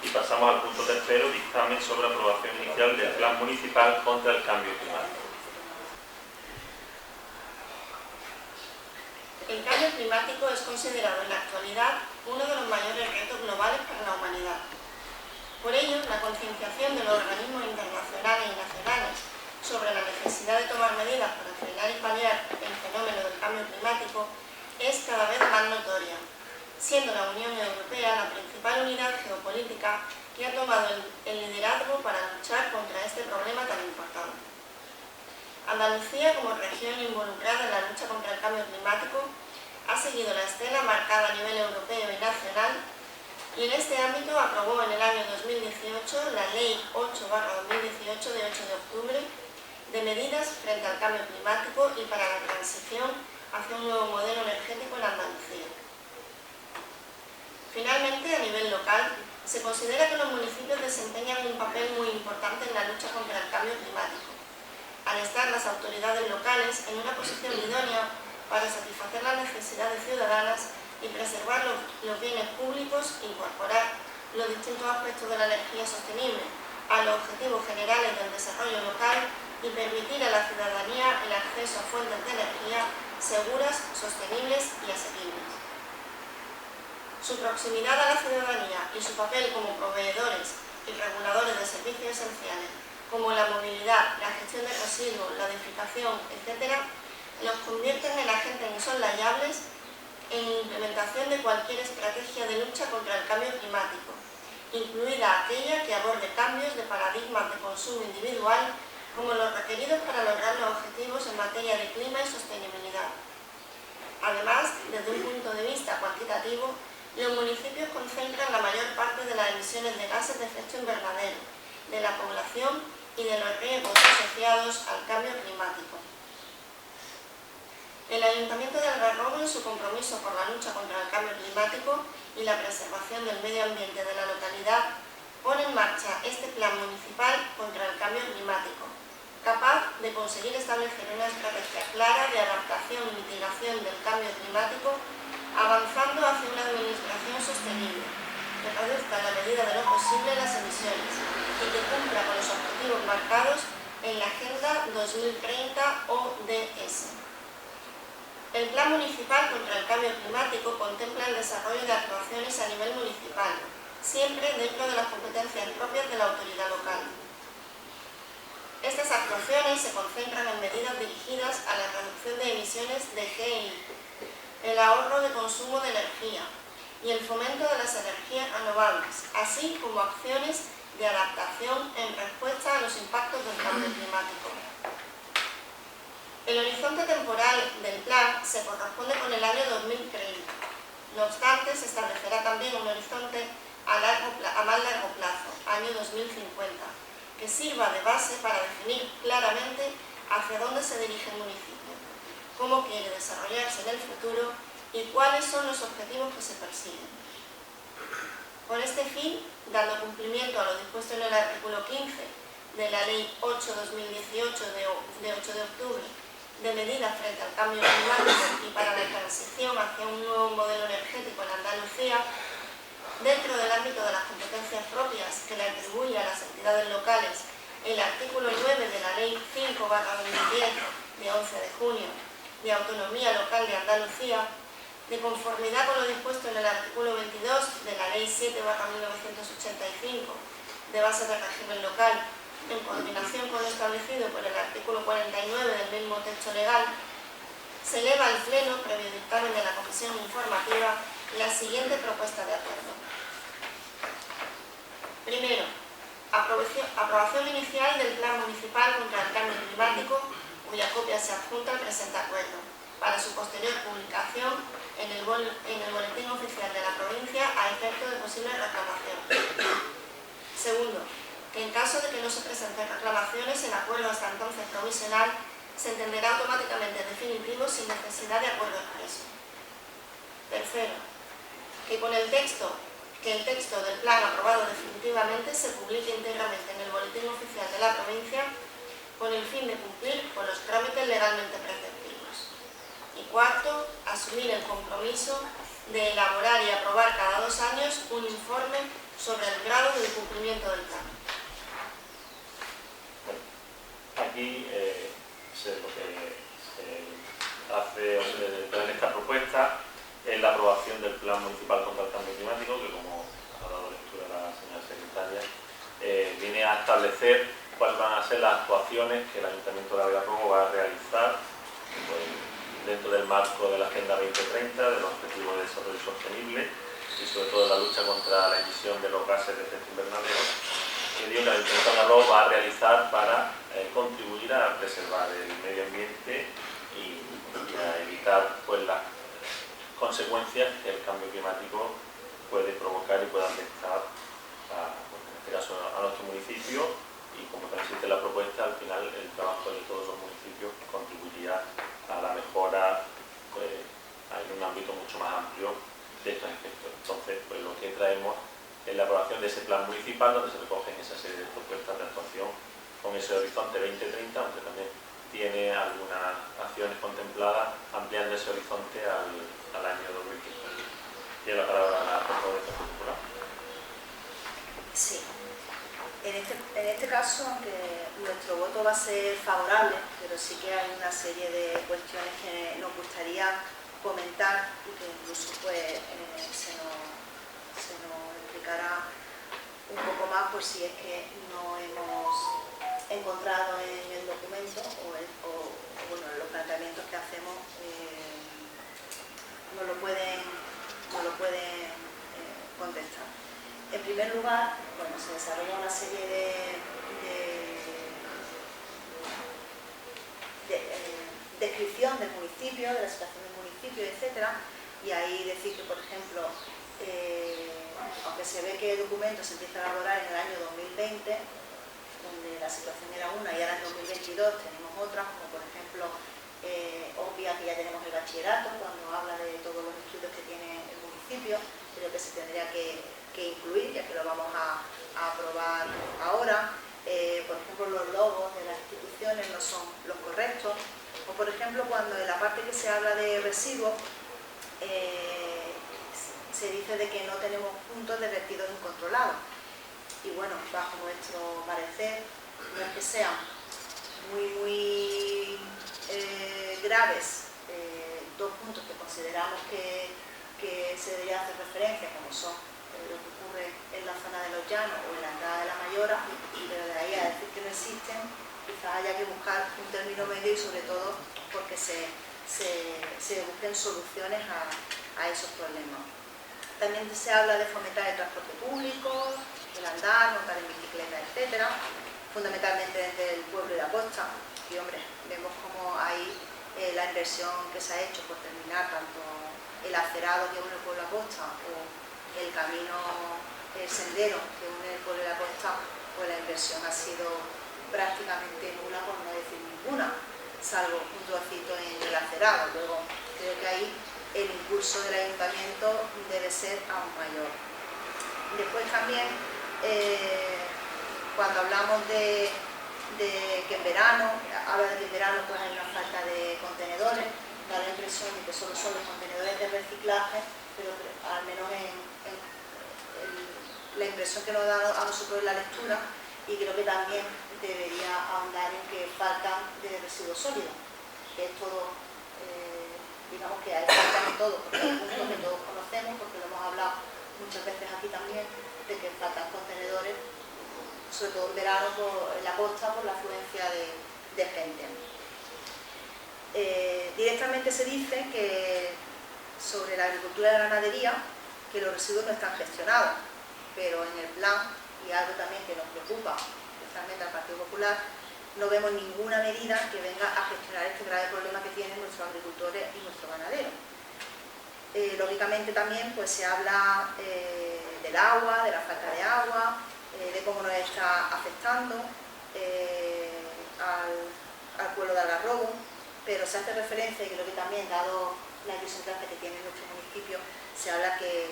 Y pasamos al punto tercero, dictamen sobre aprobación inicial del Plan Municipal contra el Cambio Climático. El cambio climático es considerado en la actualidad uno de los mayores retos globales para la humanidad. Por ello, la concienciación de los organismos internacionales y nacionales sobre la necesidad de tomar medidas para frenar y paliar el fenómeno del cambio climático es cada vez más notoria, siendo la Unión Europea la principal unidad geopolítica que ha tomado el liderazgo para luchar contra este problema tan importante. Andalucía, como región involucrada en la lucha contra el cambio climático, ha seguido la estela marcada a nivel europeo y nacional y en este ámbito aprobó en el año 2018 la Ley 8/2018 de 8 de octubre de medidas frente al cambio climático y para la transición hacia un nuevo modelo energético en Andalucía. Finalmente, a nivel local, se considera que los municipios desempeñan un papel muy importante en la lucha contra el cambio climático, al estar las autoridades locales en una posición idónea para satisfacer las necesidades ciudadanas y preservar los bienes públicos, incorporar los distintos aspectos de la energía sostenible a los objetivos generales del desarrollo local y permitir a la ciudadanía el acceso a fuentes de energía seguras, sostenibles y asequibles. Su proximidad a la ciudadanía y su papel como proveedores y reguladores de servicios esenciales como la movilidad, la gestión de residuos, la edificación, etc., los convierten en agentes insoslayables en implementación de cualquier estrategia de lucha contra el cambio climático, incluida aquella que aborde cambios de paradigmas de consumo individual como los requeridos para lograr los objetivos en materia de clima y sostenibilidad. Además, desde un punto de vista cuantitativo, los municipios concentran la mayor parte de las emisiones de gases de efecto invernadero, de la población y de los riesgos asociados al cambio climático. El Ayuntamiento de Algarrobo, en su compromiso por la lucha contra el cambio climático y la preservación del medio ambiente de la localidad, pone en marcha este plan municipal contra el cambio climático, capaz de conseguir establecer una estrategia clara de adaptación y mitigación del cambio climático, avanzando hacia una administración sostenible, que reduzca en la medida de lo posible las emisiones y que cumpla con los objetivos marcados en la Agenda 2030 ODS. El Plan Municipal contra el Cambio Climático contempla el desarrollo de actuaciones a nivel municipal, siempre dentro de las competencias propias de la autoridad local. Estas actuaciones se concentran en medidas dirigidas a la reducción de emisiones de GI, el ahorro de consumo de energía y el fomento de las energías renovables, así como acciones de adaptación en respuesta a los impactos del cambio climático. El horizonte temporal del plan se corresponde con el año 2030. No obstante, se establecerá también un horizonte a más largo plazo, año 2050, que sirva de base para definir claramente hacia dónde se dirige el municipio, cómo quiere desarrollarse en el futuro y cuáles son los objetivos que se persiguen. Con este fin, dando cumplimiento a lo dispuesto en el artículo 15 de la Ley 8/2018 de 8 de octubre de medidas frente al cambio climático y para la transición hacia un nuevo modelo energético en Andalucía, dentro del ámbito de las competencias propias que le atribuye a las entidades locales el artículo 9 de la Ley 5/2010 de 11 de junio de Autonomía Local de Andalucía, de conformidad con lo dispuesto en el artículo 22 de la Ley 7/1985 de base de régimen local, en coordinación con lo establecido por el artículo 49 del mismo texto legal, se eleva al Pleno, previo dictamen de la Comisión Informativa, la siguiente propuesta de acuerdo. Primero, aprobación inicial del Plan Municipal contra el Cambio Climático, cuya copia se adjunta al presente acuerdo, para su posterior publicación en el Boletín Oficial de la provincia a efecto de posible reclamación. Segundo, que en caso de que no se presenten reclamaciones, el acuerdo hasta entonces provisional se entenderá automáticamente definitivo sin necesidad de acuerdo expreso. Tercero, que el texto del plan aprobado definitivamente se publique íntegramente en el Boletín Oficial de la provincia con el fin de cumplir con los trámites legalmente preceptivos. Y cuarto, asumir el compromiso de elaborar y aprobar cada 2 años un informe sobre el grado de cumplimiento del plan. Bueno, aquí lo que se hace en esta propuesta es la aprobación del Plan Municipal contra el Cambio Climático, que, como ha dado lectura la señora secretaria, viene a establecer cuáles van a ser las actuaciones que el Ayuntamiento de Algarrobo va a realizar dentro del marco de la Agenda 2030, de los Objetivos de Desarrollo Sostenible y sobre todo de la lucha contra la emisión de los gases de efecto invernadero, que el Ayuntamiento de Algarrobo va a realizar para contribuir a preservar el medio ambiente y a evitar pues, las consecuencias que el cambio climático puede provocar y puede afectar en este caso a nuestro municipio, y como consiste la propuesta, al final el trabajo de todos los municipios contribuiría a la mejora en un ámbito mucho más amplio de estos efectos. Entonces, pues lo que traemos es la aprobación de ese plan municipal, donde se recogen esa serie de propuestas de actuación con ese horizonte 2030, aunque también tiene algunas acciones contempladas ampliando ese horizonte al año 2050. Tiene la palabra la portavoz de Partido Popular. Sí. En este caso, aunque nuestro voto va a ser favorable, pero sí que hay una serie de cuestiones que nos gustaría comentar y que incluso pues, se nos explicará un poco más por si es que no hemos encontrado en el documento o bueno, los planteamientos que hacemos no lo pueden contestar. En primer lugar, bueno, se desarrolla una serie de descripción del municipio, de la situación del municipio, etcétera, y ahí decir que, por ejemplo, aunque se ve que el documento se empieza a elaborar en el año 2020, donde la situación era una, y ahora en 2022 tenemos otra, como por ejemplo, obvia que ya tenemos el bachillerato, cuando habla de todos los estudios que tiene el municipio, creo que se tendría que incluir, ya que lo vamos a aprobar ahora. Por ejemplo, los logos de las instituciones no son los correctos, o por ejemplo, cuando en la parte que se habla de residuos, se dice de que no tenemos puntos de vertidos incontrolados. Y bueno, bajo nuestro parecer, no es que sean muy graves dos puntos que consideramos que se debería hacer referencia, como son lo que ocurre en la zona de los Llanos o en la entrada de la Mayora, pero de ahí a decir que no existen, quizás haya que buscar un término medio y sobre todo porque se busquen soluciones a esos problemas. También se habla de fomentar el transporte público, el andar, montar en bicicleta, etcétera, fundamentalmente desde el pueblo y la costa. Y hombre, vemos como hay la inversión que se ha hecho por terminar tanto el acerado que une el pueblo a la costa o el camino, el sendero que une el pueblo y la costa, pues la inversión ha sido prácticamente nula, por no decir ninguna, salvo un trocito en el acerado. Luego creo que ahí el impulso del ayuntamiento debe ser aún mayor. Después también, cuando hablamos de que en verano, habla de que en verano pues hay una falta de contenedores, da la impresión de que solo son los contenedores de reciclaje, pero al menos la impresión que nos da a nosotros en la lectura, y creo que también debería ahondar en que faltan de residuos sólidos, que es todo, digamos que hay faltan en todo, porque hay puntos que todos conocemos, porque lo hemos hablado muchas veces aquí también, de que faltan contenedores, sobre todo en verano en la costa, por la afluencia de gente. Directamente se dice que sobre la agricultura y la ganadería, que los residuos no están gestionados, pero en el plan, y algo también que nos preocupa, especialmente al Partido Popular, no vemos ninguna medida que venga a gestionar este grave problema que tienen nuestros agricultores y nuestros ganaderos. Lógicamente también pues, se habla del agua, de la falta de agua, de cómo nos está afectando al pueblo de Algarrobo, pero se hace referencia, y creo que también, dado la idiosincrasia que tiene nuestro municipio, se habla que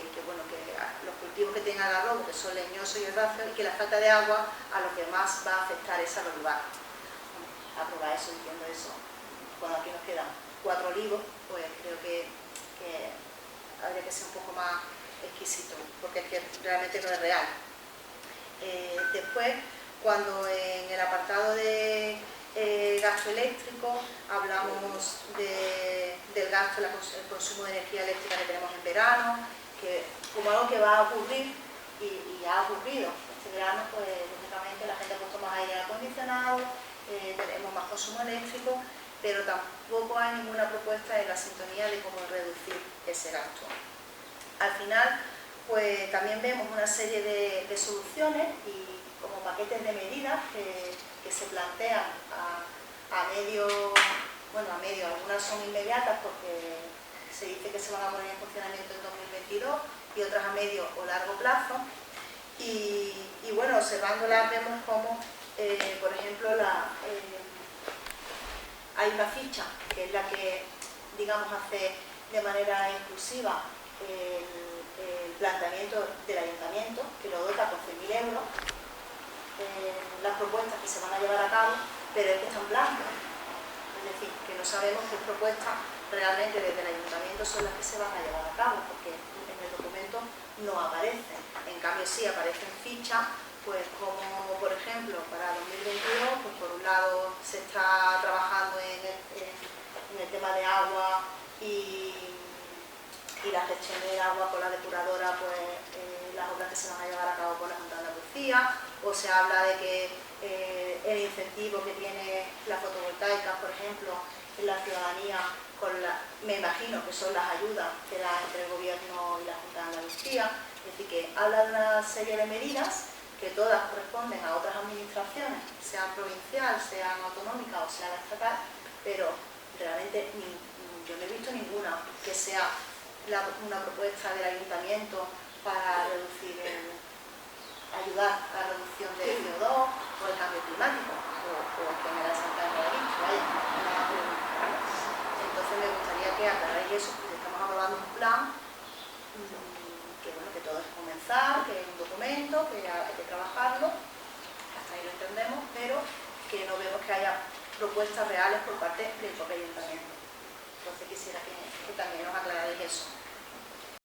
los cultivos que tiene Algarrobo, que son leñosos y herbáceos, y que la falta de agua a lo que más va a afectar es a los lugares. Aprobar eso, diciendo eso, cuando aquí nos quedan 4 olivos, pues creo que habría que ser un poco más exquisito, porque es que realmente no es real. Después, cuando en el apartado de gasto eléctrico hablamos del gasto, el consumo de energía eléctrica que tenemos en verano, que como algo que va a ocurrir y ha ocurrido. Este verano, pues lógicamente la gente ha puesto más aire acondicionado, tenemos más consumo eléctrico, pero tampoco hay ninguna propuesta en la sintonía de cómo reducir ese gasto. Al final, pues también vemos una serie de soluciones y como paquetes de medidas que se plantean a medio, algunas son inmediatas porque se dice que se van a poner en funcionamiento en 2022 y otras a medio o largo plazo. Y bueno, observándolas vemos como, por ejemplo, hay una ficha que es la que, digamos, hace de manera exclusiva el planteamiento del ayuntamiento, que lo dota con 100.000 euros, las propuestas que se van a llevar a cabo, pero es que están blancas. Es decir, que no sabemos qué propuestas realmente desde el ayuntamiento son las que se van a llevar a cabo, porque en el documento no aparecen. En cambio sí aparecen fichas, pues como por ejemplo para 2022, pues por un lado se está trabajando en el tema de agua y la gestión del agua con la depuradora, pues las obras que se van a llevar a cabo por la Junta de Andalucía, o se habla de que el incentivo que tiene la fotovoltaica, por ejemplo, en la ciudadanía, me imagino que son las ayudas que da entre el Gobierno y la Junta de Andalucía, es decir, que habla de una serie de medidas que todas corresponden a otras administraciones, sean provincial, sean autonómicas o sean estatal, pero realmente yo no he visto ninguna que sea una propuesta del ayuntamiento para ayudar a la reducción de CO2 o el cambio climático, o en general Santa no lo ha dicho, vaya, entonces me gustaría que aclaréis eso, porque estamos aprobando un plan que bueno, que todo es comenzar, que es un documento, que hay que trabajarlo, hasta ahí lo entendemos, pero que no vemos que haya propuestas reales por parte del propio ayuntamiento. Entonces quisiera que también nos aclaráis eso.